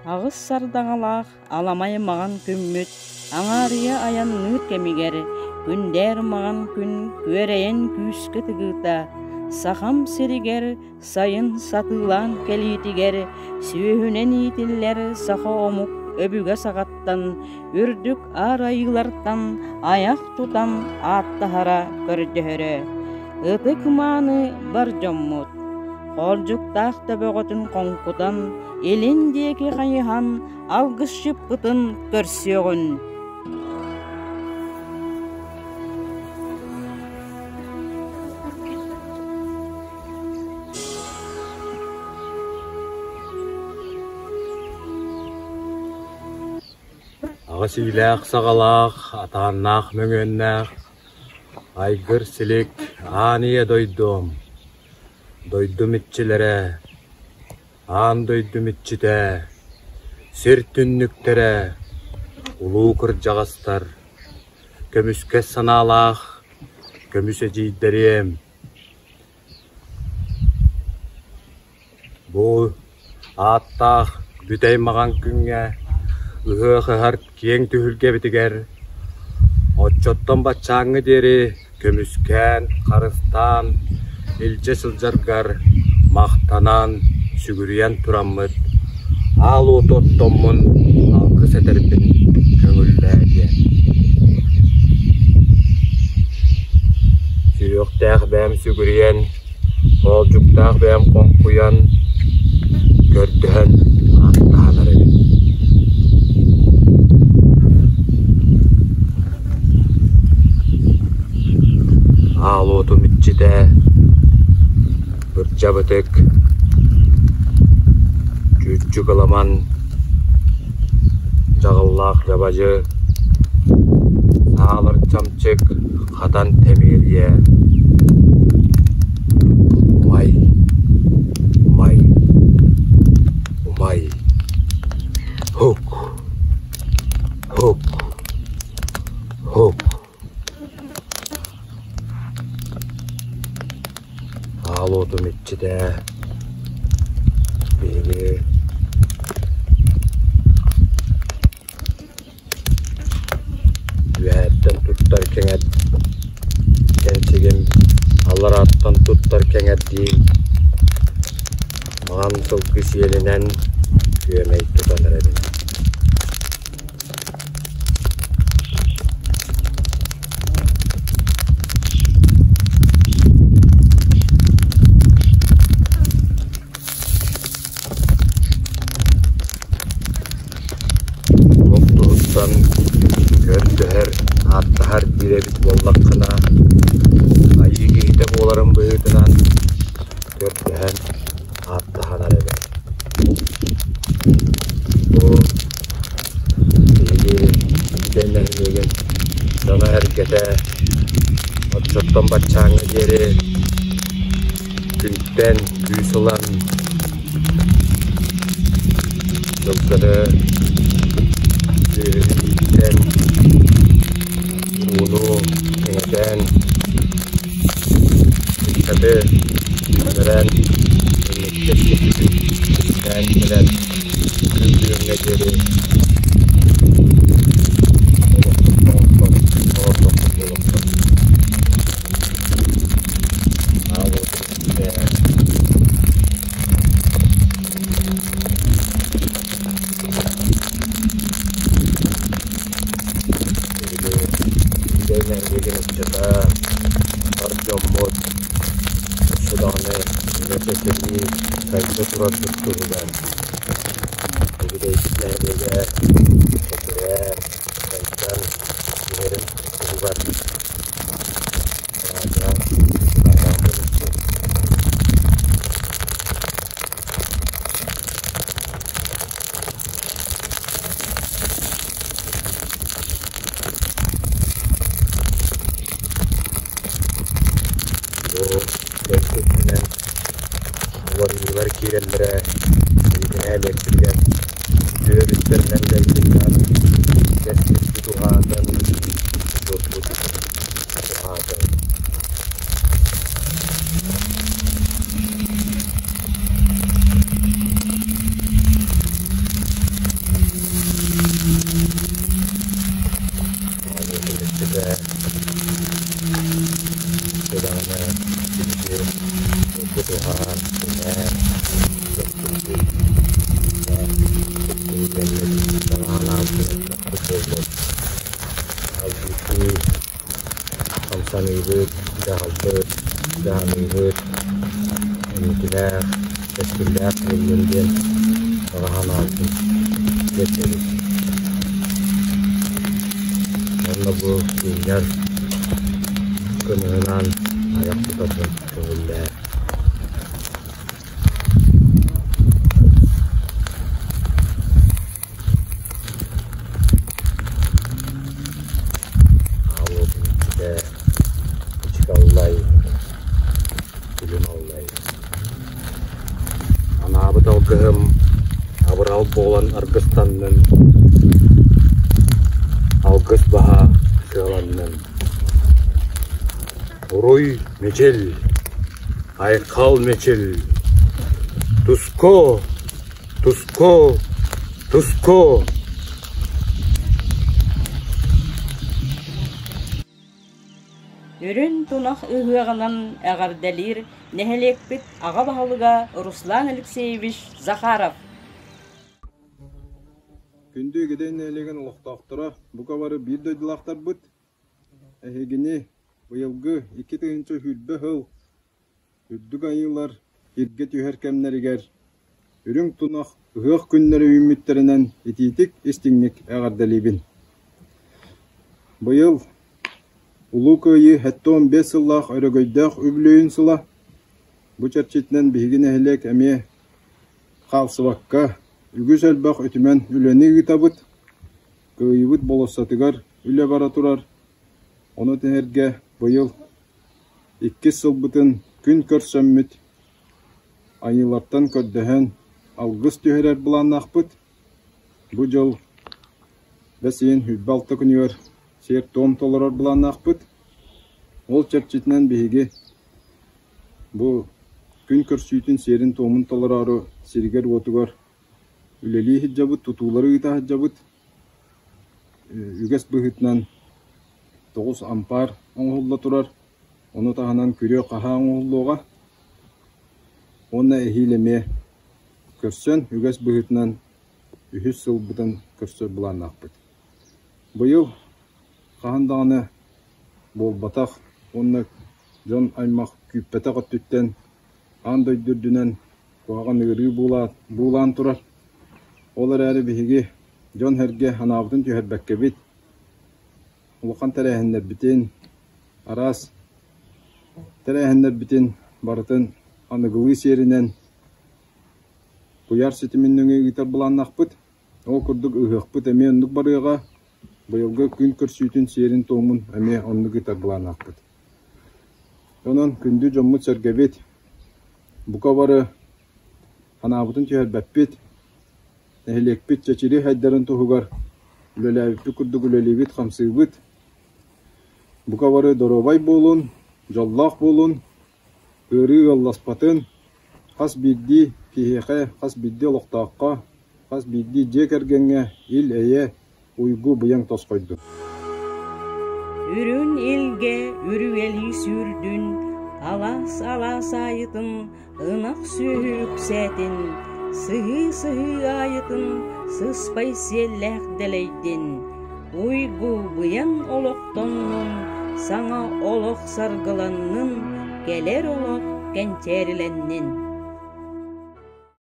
Ағыз сардаңалақ аламай маған күммүт, аңария аян ныр кемигер, күндер маған күн көрейен күскі тігіта, сақам серігер, сайын сатылан келитігер, сүйінен итілер сақы омук өбіге сағаттан, үрдік арайылартан, аяқ тұтан аттахара көрдіхірі. Ыты күманы бар жоммут, Qorjuktaq töbögötün konkudan, elindeki kayıhan, algışıp gıtın görsüyogun. Ağasıylaq, sağalaq, atağannaq, möngönnaq, aygır silik, aniye doydum. Doydum itçilere, an doydum itçide, sirtünnüktere, ulu kırcağastar, kömüske sanalaq, kömüse ciyderim. Bu attaq bütey mağan künge, ıhı hart kiyeng tühülge bitiger, otçotton batçağını deri, kömüsken, karıstan, ilce sıljargar, maqtanan, sügürüyen turamıd, al otottommun, alkı seterpin köngüllege. Süyöktağ bäm sügürüyen, olcuktağ bäm konkuyan, gördüğün attahanar edin. Al otum içide, Bırcabıtık, küçük alaman, Cağıllaq yabacı, sağlar çamçık, Katan temiriye. Umay, umay, umay, huk, huk, huk. Ağlıyordum içinde, beni düğetten tuttarken gençigim Allah attan tuttarken değil, mağan sılkış yelinen güvemeyi tutanır edin. Gördüher, attahar birebit bollakına, ayı giyde boların bıyıdınan, gördüher, attahanar ebe. Bu, bilgi, gidenlerlegen, sana herkete, otçottan batçağını geri, günden güys olan, yokları, Birlikten, ulu, engeten, tabi, veren, birlikten, veren, büyüğün neceri, Ceta, Arjomot, Sudane, Nefesini, Kayıta Turat Tutturudan. Bir de ikitlerle Şekere, Kayıttan, Yerim, Kuzular. Gerçekten varlılar kirellere bilgine elektriğe görüşlerinden geldiğinden sesli duadan yokluğu duadan ananıgır, emikiler, eskiller kılgınden rahan altın geçeriz. Onunla bu günler kınığınan ayak tutasın kıvırlar. Ana betul gem abral bolan Argestan'dan August baha selandan Roy mecel Aykal mecel Tusko Үрін тунақ үгіғынан әғарделер нәхелекпет аға бағылыға Руслан Алексеевич Захаров. Күнді геден әлеген ұлықтақтыра бұқа бары бір дөйділақтар бұд. Әхегіне бұйылғы 2-тігінші хүлбі ғыл. Үрдік айылар ерге түйер кәмнерігер. Үрін тунақ ұғық күннері үміттерінен ететік естіңнік әғарделебін. Бұйыл Улу көйі хәтті 15 сыллақ өрігөйдәқ үбілейін сыла. Бұ чәрчетінен бігін әхілек әме қалсываққа үгіз әлбақ өтімен үлені ғытабыд. Көйібіт болысатығар үлі бара тұрар. Оны тәнерге бұйыл 2 сыл бұтын күн көрсәмміт. Айылаттан көддәхен алғыз түйерер бұлан ақпыд. Бұ жыл бәсейін хүлбалты күнігер. Сер том толырар бұлан ақпыт. Ол чәрчетінен бейге бұл күн көрсейтін серін томын толырары сергер отығар. Үлелі хеджабыт, тұтулары ұйта хеджабыт. Үгес бұғытынан 9 ампар оңғылда тұрар. Оны тағынан күре қаға оңғылдыға. Оны әхейлеме көрсен үгес бұғытынан 3 сыл бұдан көрсі бұлан ақпыт. Бұйыл қағандағыны бол батақ, онына жон аймақ күйіппәті қаттүттен, аңдай дүрдінен қоған үйірі бұлан тұрар. Олар әрі бейге жон әрге анабытын түйербәкке бет. Ұлқан тәрәхендер бітен, арас тәрәхендер бітен барытын анығылы серінен бұяр сетімен өңе ғитар бұлан ақпыт. Ол күрдік ұғықпыт әме ұндық барыға. Бұйылғы күн көрсейтін серін томын әме онны ғытар бұлан ақпыт. Онын күнді жоммыт сәргебет. Бұқа бары анабытын түйер бәппет. Әхелекпет чәчері хайдарын тұғығар. Үлеләвіпті күрдік үлелебет қамсығыт. Бұқа бары доробай болын, жоллақ болын, ұры алласпатын, қас бидді кейеқе, қас бидді лоқтаққа, қас бидді жек әргенге ел әйе Уйгу бұяң тос қойды. Үрін елге үрүвели сүрдін, алас айытын, ынақ сүйіп сәтін, сығы айытын, сыспай селләқ дәлейден. Уйгу бұяң олықтонның, саңа олық сарғыланның, келер олық кәнчәріленнің.